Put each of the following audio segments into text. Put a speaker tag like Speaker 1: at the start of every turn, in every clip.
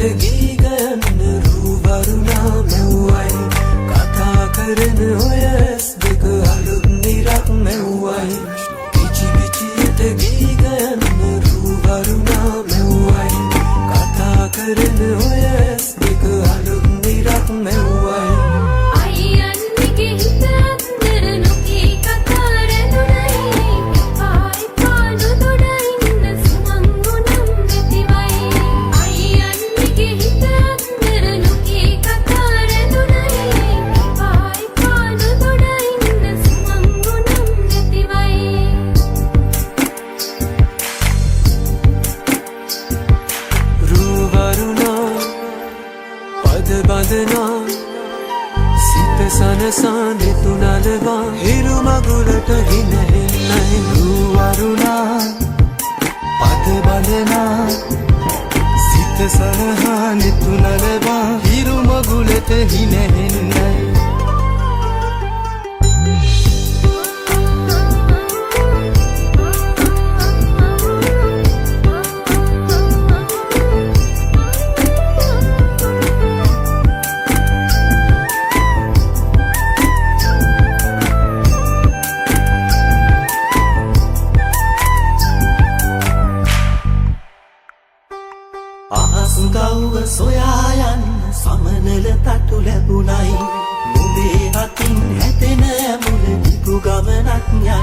Speaker 1: ගී ගයන්න රූවරුණා මෙව්වයි කතා කරන ඔය ඇස් දෙක අලුත් නිරක් මෙව්වයි පිචි පිචියට ගී ගයන්න රූවරුණා මෙව්වයි කතා කරන ඔය ඇස් දෙක අලුත් නිරක් මෙව්වයි බඳනා සිත සනසා නෙතුනලවා හිරු මගුලට හිනහෙන්නයි රූවරුණා පද බඳනා සිත සනහා නෙතුනලවා හිරු මගුලට හිනහෙන්නයි ගව්ව සොයා යන්න සමනල තටු ලැබුණයි නුඹේ අතින් හැතෙන ඇමුණ දිගු ගමනක් යන්නයි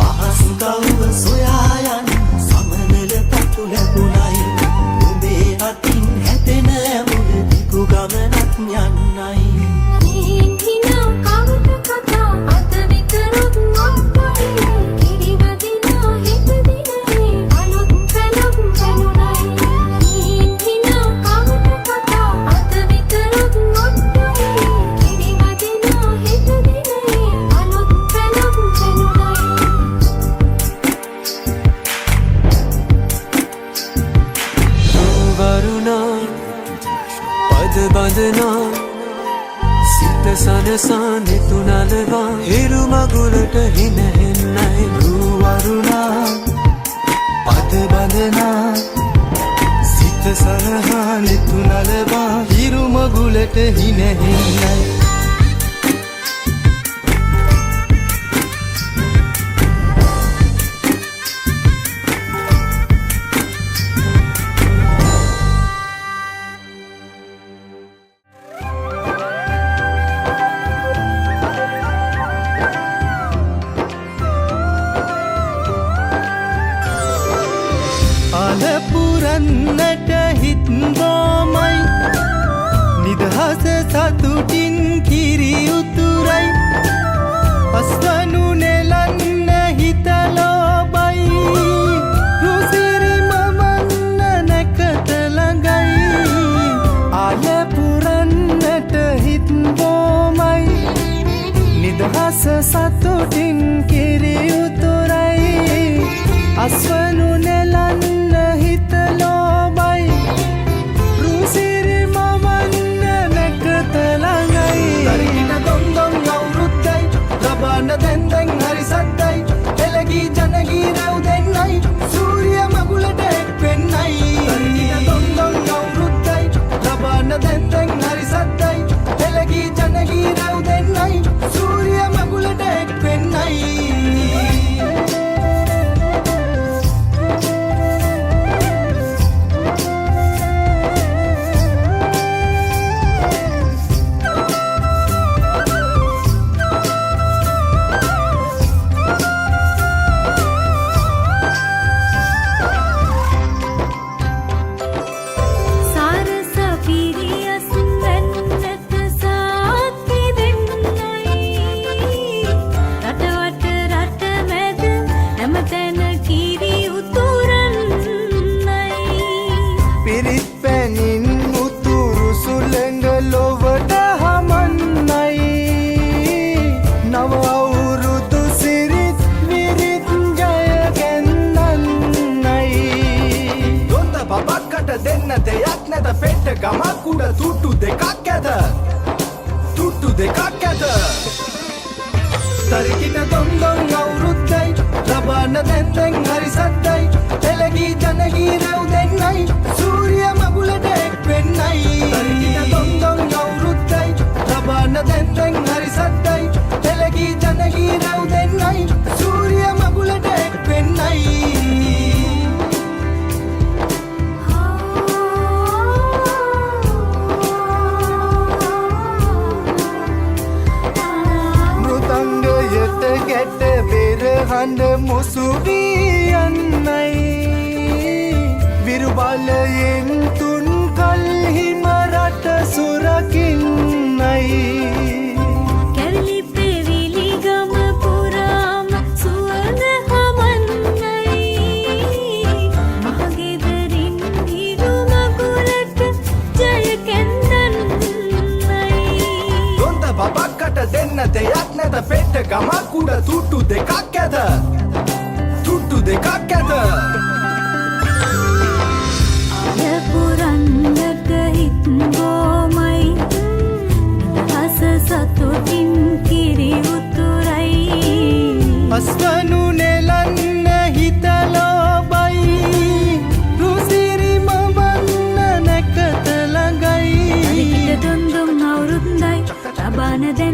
Speaker 1: අහස් ගව්ව සොයා යන්න සමනල තටු ලැබුණයි නුඹේ අතින් හැතෙන ඇමුණ දිගු ගමනක් යන්නයි බඳනා සිත සනසා නෙතුනලවා හිරු මගුලට හිනහෙන්නයි රූවරුණා පද බඳනා සිත සනහා නෙතුනලවා හිරු මගුලට හිනහෙන්නයි පුරන්නට හිත්බෝමයි නිදහස සතුටින් කිරි උතුරයි අස්වනු නෙලන්න හිතලෝබයි රුසිරි මමන්න නැකත ළඟයි ආල පුරන්නට හිත්බෝමයි නිදහස සතුටින් කිරි උතුරයි අස්වනු නෙලන්න හිතලෝබයි රුසිරි මමන්න නැකත ළඟයි තරිකින දොන්දොන් අවුරුද්දයි ලබන්න දැන්දැන් හරි සද්දයි එළගී ජනගී රැව් දෙන්නයි සූරිය මගුලට එක් වෙන්නයි තරිකින දොන්දොන් අවුරුද්දයි ලබන්න දැන්දැන් හරි සද්දයි එළගී ජනගී රැව් දෙන්නයි සූරිය මගුලට එක් වෙන්නයි ගමක් උඩ තුට්ටු දෙකක් ඇත තුට්ටු දෙකක් ඇත තරිකින දොන්දොන් අවුරුද්දයි ලබන්න දැන්දැන් හරි සද්දයි එළගී ජනගී රැව් දෙන්නයි සූරිය මගුලට අලුතෙන් හරි සද්දයි එළගී ජනගී නැව් දෙන්නයි සූරිය මගුලට එක් වෙන්නයි මෘදංගයට ගැට පෙරහඬ මුසු වී යන්නයි විරුබලයෙන් තුන් කල්හිම රට සුරකින්නයි
Speaker 2: කැරලි පෙවිලි ගම පුරාම සුවඳ හමන්නයි මහගෙදරින් හිරු මගුලට ජය කැන්දන්නයි
Speaker 1: දොන්ත බබක්කට දෙන්න දෙයක් නැත පෙට්ට ගමක් උඩ තුට්ටු දෙකක් ඇත තුට්ටු දෙකක් ඇත
Speaker 2: යපුරන්නට හිත් ගෝමයි හස සතුටින් කිරි උතුරයි
Speaker 1: අස්වනු නෙලන්න හිතලෝබයි රුසිරිම වන්න නැකත ළඟයි
Speaker 2: අරිකිට දුන්දුම් අවුරුද්දයි තබාන දැන්